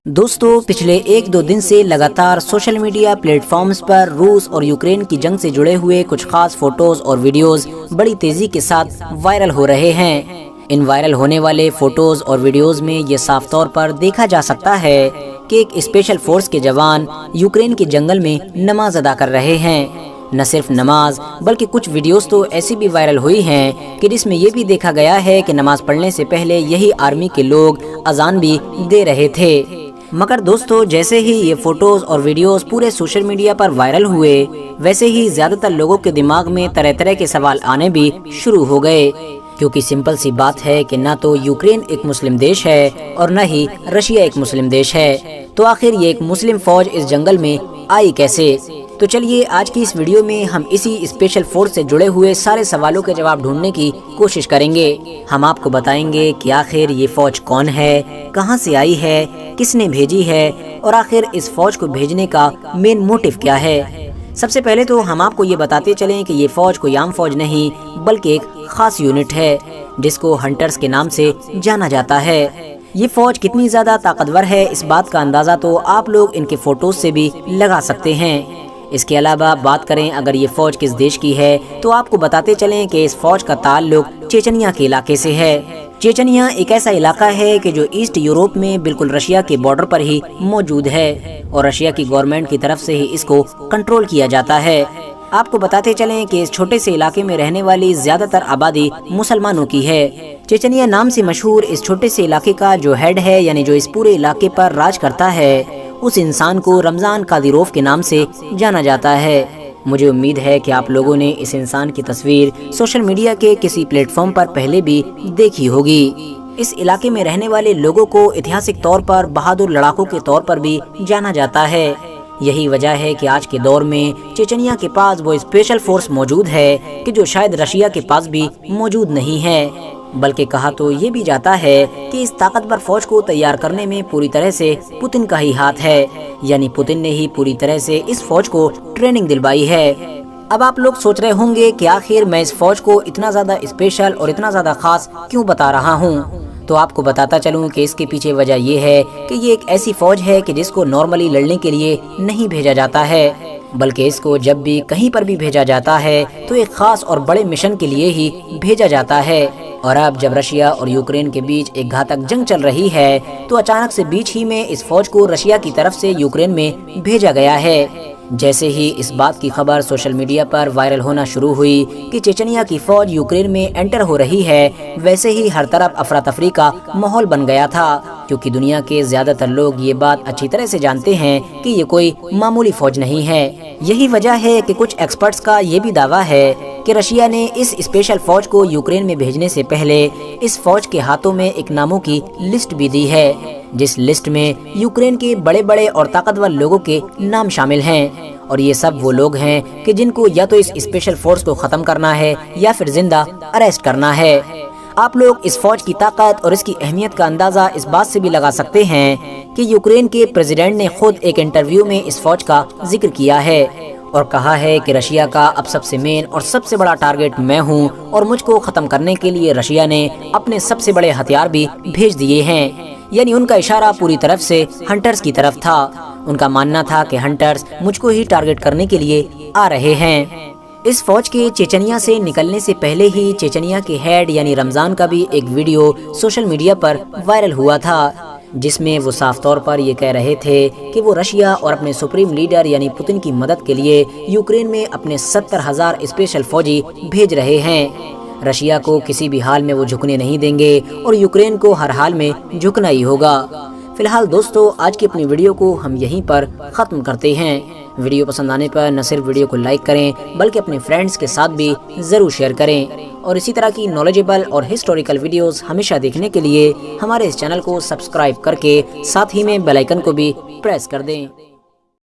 دوستو پچھلے ایک دو دن سے لگاتار سوشل میڈیا پلیٹ فارمز پر روس اور یوکرین کی جنگ سے جڑے ہوئے کچھ خاص فوٹوز اور ویڈیوز بڑی تیزی کے ساتھ وائرل ہو رہے ہیں۔ ان وائرل ہونے والے فوٹوز اور ویڈیوز میں یہ صاف طور پر دیکھا جا سکتا ہے کہ ایک اسپیشل فورس کے جوان یوکرین کے جنگل میں نماز ادا کر رہے ہیں۔ نہ صرف نماز بلکہ کچھ ویڈیوز تو ایسی بھی وائرل ہوئی ہیں کہ جس میں یہ بھی دیکھا گیا ہے کہ نماز پڑھنے سے پہلے یہی آرمی کے لوگ اذان بھی دے رہے تھے۔ مگر دوستو جیسے ہی یہ فوٹوز اور ویڈیوز پورے سوشل میڈیا پر وائرل ہوئے، ویسے ہی زیادہ تر لوگوں کے دماغ میں طرح طرح کے سوال آنے بھی شروع ہو گئے، کیونکہ سمپل سی بات ہے کہ نہ تو یوکرین ایک مسلم دیش ہے اور نہ ہی رشیا ایک مسلم دیش ہے، تو آخر یہ ایک مسلم فوج اس جنگل میں آئی کیسے؟ تو چلیے آج کی اس ویڈیو میں ہم اسی اسپیشل فورس سے جڑے ہوئے سارے سوالوں کے جواب ڈھونڈنے کی کوشش کریں گے۔ ہم آپ کو بتائیں گے کہ آخر یہ فوج کون ہے، کہاں سے آئی ہے، کس نے بھیجی ہے، اور آخر اس فوج کو بھیجنے کا مین موٹیو کیا ہے۔ سب سے پہلے تو ہم آپ کو یہ بتاتے چلیں کہ یہ فوج کوئی عام فوج نہیں بلکہ ایک خاص یونٹ ہے جس کو ہنٹرز کے نام سے جانا جاتا ہے۔ یہ فوج کتنی زیادہ طاقتور ہے اس بات کا اندازہ تو آپ لوگ ان کے فوٹوز سے بھی لگا سکتے ہیں۔ اس کے علاوہ بات کریں اگر یہ فوج کس دیش کی ہے تو آپ کو بتاتے چلیں کہ اس فوج کا تعلق چیچنیا کے علاقے سے ہے۔ چیچنیا ایک ایسا علاقہ ہے کہ جو ایسٹ یورپ میں بالکل رشیا کے بارڈر پر ہی موجود ہے اور رشیا کی گورنمنٹ کی طرف سے ہی اس کو کنٹرول کیا جاتا ہے۔ آپ کو بتاتے چلیں کہ اس چھوٹے سے علاقے میں رہنے والی زیادہ تر آبادی مسلمانوں کی ہے۔ چیچنیا نام سے مشہور اس چھوٹے سے علاقے کا جو ہیڈ ہے، یعنی جو اس پورے علاقے پر راج کرتا ہے، اس انسان کو رمضان قادیروف کے نام سے جانا جاتا ہے۔ مجھے امید ہے کہ آپ لوگوں نے اس انسان کی تصویر سوشل میڈیا کے کسی پلیٹ فارم پر پہلے بھی دیکھی ہوگی۔ اس علاقے میں رہنے والے لوگوں کو ایتہاسک طور پر بہادر لڑاکوں کے طور پر بھی جانا جاتا ہے۔ یہی وجہ ہے کہ آج کے دور میں چیچنیا کے پاس وہ اسپیشل فورس موجود ہے کہ جو شاید رشیا کے پاس بھی موجود نہیں ہے، بلکہ کہا تو یہ بھی جاتا ہے کہ اس طاقتور فوج کو تیار کرنے میں پوری طرح سے پوتن کا ہی ہاتھ ہے، یعنی پوتن نے ہی پوری طرح سے اس فوج کو ٹریننگ دلوائی ہے۔ اب آپ لوگ سوچ رہے ہوں گے کہ آخر میں اس فوج کو اتنا زیادہ اسپیشل اور اتنا زیادہ خاص کیوں بتا رہا ہوں؟ تو آپ کو بتاتا چلوں کہ اس کے پیچھے وجہ یہ ہے کہ یہ ایک ایسی فوج ہے کہ جس کو نارملی لڑنے کے لیے نہیں بھیجا جاتا ہے، بلکہ اس کو جب بھی کہیں پر بھی بھیجا جاتا ہے تو ایک خاص اور بڑے مشن کے لیے ہی بھیجا جاتا ہے۔ اور اب جب رشیا اور یوکرین کے بیچ ایک گھاتک جنگ چل رہی ہے تو اچانک سے بیچ ہی میں اس فوج کو رشیا کی طرف سے یوکرین میں بھیجا گیا ہے۔ جیسے ہی اس بات کی خبر سوشل میڈیا پر وائرل ہونا شروع ہوئی کہ چیچنیا کی فوج یوکرین میں انٹر ہو رہی ہے، ویسے ہی ہر طرف افراتفری کا ماحول بن گیا تھا، کیونکہ دنیا کے زیادہ تر لوگ یہ بات اچھی طرح سے جانتے ہیں کہ یہ کوئی معمولی فوج نہیں ہے۔ یہی وجہ ہے کہ کچھ ایکسپرٹس کا یہ بھی دعویٰ ہے کہ رشیا نے اس اسپیشل فوج کو یوکرین میں بھیجنے سے پہلے اس فوج کے ہاتھوں میں ایک ناموں کی لسٹ بھی دی ہے، جس لسٹ میں یوکرین کے بڑے بڑے اور طاقتور لوگوں کے نام شامل ہیں، اور یہ سب وہ لوگ ہیں کہ جن کو یا تو اس اسپیشل فورس کو ختم کرنا ہے یا پھر زندہ اریسٹ کرنا ہے۔ آپ لوگ اس فوج کی طاقت اور اس کی اہمیت کا اندازہ اس بات سے بھی لگا سکتے ہیں کہ یوکرین کے پریزیڈنٹ نے خود ایک انٹرویو میں اس فوج کا ذکر کیا ہے اور کہا ہے کہ رشیا کا اب سب سے مین اور سب سے بڑا ٹارگٹ میں ہوں، اور مجھ کو ختم کرنے کے لیے رشیا نے اپنے سب سے بڑے ہتھیار بھی بھیج دیے ہیں۔ یعنی ان کا اشارہ پوری طرف سے ہنٹرز کی طرف تھا۔ ان کا ماننا تھا کہ ہنٹرز مجھ کو ہی ٹارگٹ کرنے کے لیے آ رہے ہیں۔ اس فوج کے چیچنیا سے نکلنے سے پہلے ہی چیچنیا کے ہیڈ یعنی رمضان کا بھی ایک ویڈیو سوشل میڈیا پر وائرل ہوا تھا، جس میں وہ صاف طور پر یہ کہہ رہے تھے کہ وہ رشیا اور اپنے سپریم لیڈر یعنی پوتن کی مدد کے لیے یوکرین میں اپنے 70,000 اسپیشل فوجی بھیج رہے ہیں۔ رشیا کو کسی بھی حال میں وہ جھکنے نہیں دیں گے اور یوکرین کو ہر حال میں جھکنا ہی ہوگا۔ فی الحال دوستو آج کی اپنی ویڈیو کو ہم یہیں پر ختم کرتے ہیں۔ ویڈیو پسند آنے پر نہ صرف ویڈیو کو لائک کریں بلکہ اپنے فرینڈز کے ساتھ بھی ضرور شیئر کریں، اور اسی طرح کی نالجبل اور ہسٹوریکل ویڈیوز ہمیشہ دیکھنے کے لیے ہمارے اس چینل کو سبسکرائب کر کے ساتھ ہی میں بیل آئیکن کو بھی پریس کر دیں۔